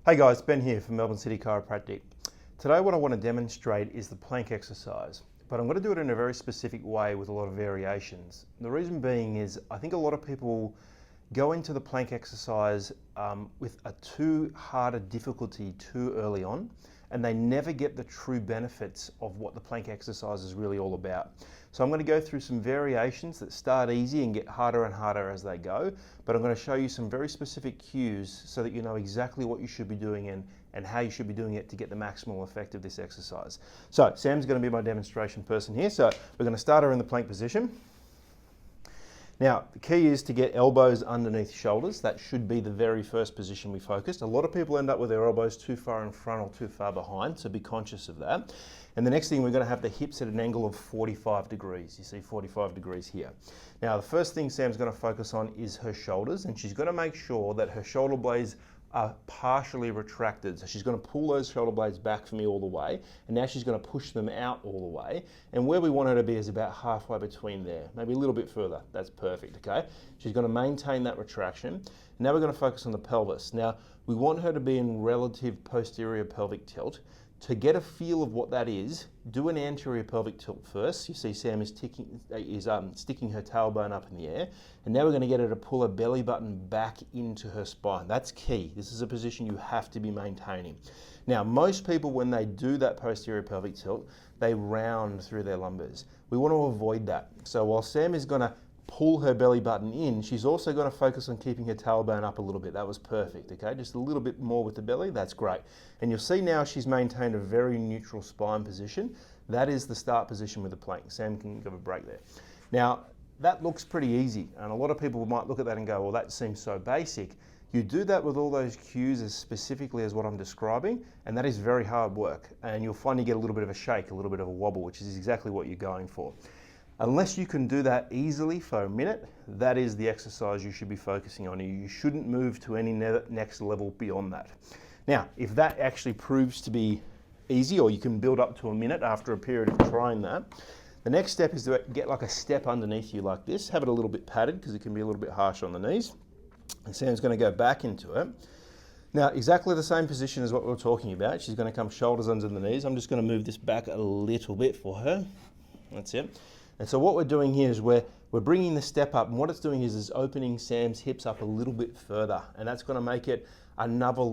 Hey guys, Ben here from Melbourne City Chiropractic. Today what I want to demonstrate is the plank exercise, but I'm going to do it in a very specific way with a lot of variations. The reason being is I think a lot of people go into the plank exercise with a too hard a difficulty too early on, and they never get the true benefits of what the plank exercise is really all about. So I'm going to go through some variations that start easy and get harder and harder as they go, but I'm going to show you some very specific cues so that you know exactly what you should be doing and how you should be doing it to get the maximal effect of this exercise. So Sam's going to be my demonstration person here. So we're going to start her in the plank position. Now, the key is to get elbows underneath shoulders. That should be the very first position we focused. A lot of people end up with their elbows too far in front or too far behind, so be conscious of that. And the next thing, we're going to have the hips at an angle of 45 degrees. You see 45 degrees here. Now, the first thing Sam's going to focus on is her shoulders, and she's going to make sure that her shoulder blades are partially retracted. So she's going to pull those shoulder blades back for me all the way, and now she's going to push them out all the way. And where we want her to be is about halfway between there, maybe a little bit further. That's perfect, okay? She's going to maintain that retraction. Now we're going to focus on the pelvis. Now, we want her to be in relative posterior pelvic tilt. To get a feel of what that is, do an anterior pelvic tilt first. You see Sam is sticking her tailbone up in the air. And now we're going to get her to pull her belly button back into her spine. That's key. This is a position you have to be maintaining. Now, most people, when they do that posterior pelvic tilt, they round through their lumbars. We want to avoid that. So while Sam is going to pull her belly button in, she's also going to focus on keeping her tailbone up a little bit. That was perfect, okay? Just a little bit more with the belly, that's great. And you'll see now she's maintained a very neutral spine position. That is the start position with the plank. Sam can give a break there. Now, that looks pretty easy, and a lot of people might look at that and go, well, that seems so basic. You do that with all those cues as specifically as what I'm describing, and that is very hard work. And you'll find you get a little bit of a shake, a little bit of a wobble, which is exactly what you're going for. Unless you can do that easily for a minute, that is the exercise you should be focusing on. You shouldn't move to any next level beyond that. Now, if that actually proves to be easy, or you can build up to a minute after a period of trying that, the next step is to get like a step underneath you like this. Have it a little bit padded because it can be a little bit harsh on the knees. And Sam's going to go back into it. Now, exactly the same position as what we were talking about. She's going to come shoulders under the knees. I'm just going to move this back a little bit for her. That's it. And so what we're doing here is we're bringing the step up, and what it's doing is opening Sam's hips up a little bit further, and that's going to make it another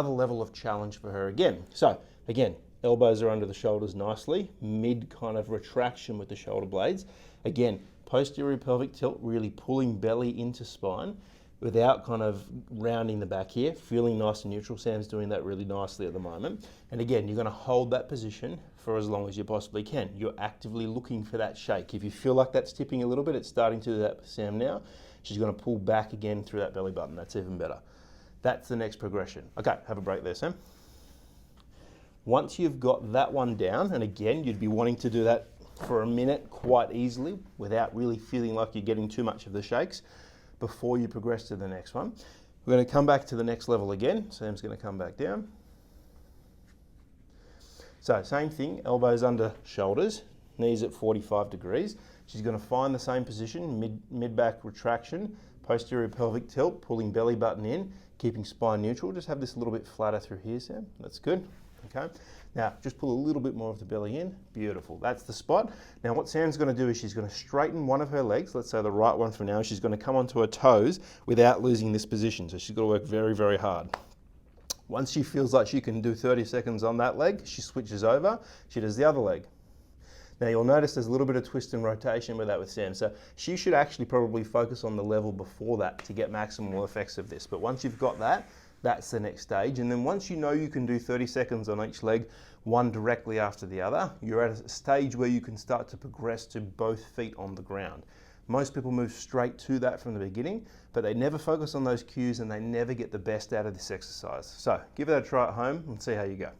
level of challenge for her again. So again, elbows are under the shoulders nicely, mid kind of retraction with the shoulder blades. Again, posterior pelvic tilt, really pulling belly into spine without kind of rounding the back here, feeling nice and neutral. Sam's doing that really nicely at the moment. And again, you're going to hold that position for as long as you possibly can. You're actively looking for that shake. If you feel like that's tipping a little bit, it's starting to do that for Sam now. She's going to pull back again through that belly button. That's even better. That's the next progression. Okay, have a break there, Sam. Once you've got that one down, and again, you'd be wanting to do that for a minute quite easily without really feeling like you're getting too much of the shakes before you progress to the next one. We're going to come back to the next level again. Sam's going to come back down. So same thing, elbows under shoulders, knees at 45 degrees. She's going to find the same position, mid-back retraction, posterior pelvic tilt, pulling belly button in, keeping spine neutral. Just have this a little bit flatter through here, Sam. That's good. Okay. Now, just pull a little bit more of the belly in. Beautiful. That's the spot. Now, what Sam's going to do is she's going to straighten one of her legs, let's say the right one for now. She's going to come onto her toes without losing this position. So she's got to work very, very hard. Once she feels like she can do 30 seconds on that leg, she switches over. She does the other leg. Now, you'll notice there's a little bit of twist and rotation with that with Sam. So she should actually probably focus on the level before that to get maximal effects of this. But once you've got that, that's the next stage. And then once you know you can do 30 seconds on each leg, one directly after the other, you're at a stage where you can start to progress to both feet on the ground. Most people move straight to that from the beginning, but they never focus on those cues and they never get the best out of this exercise. So give it a try at home and see how you go.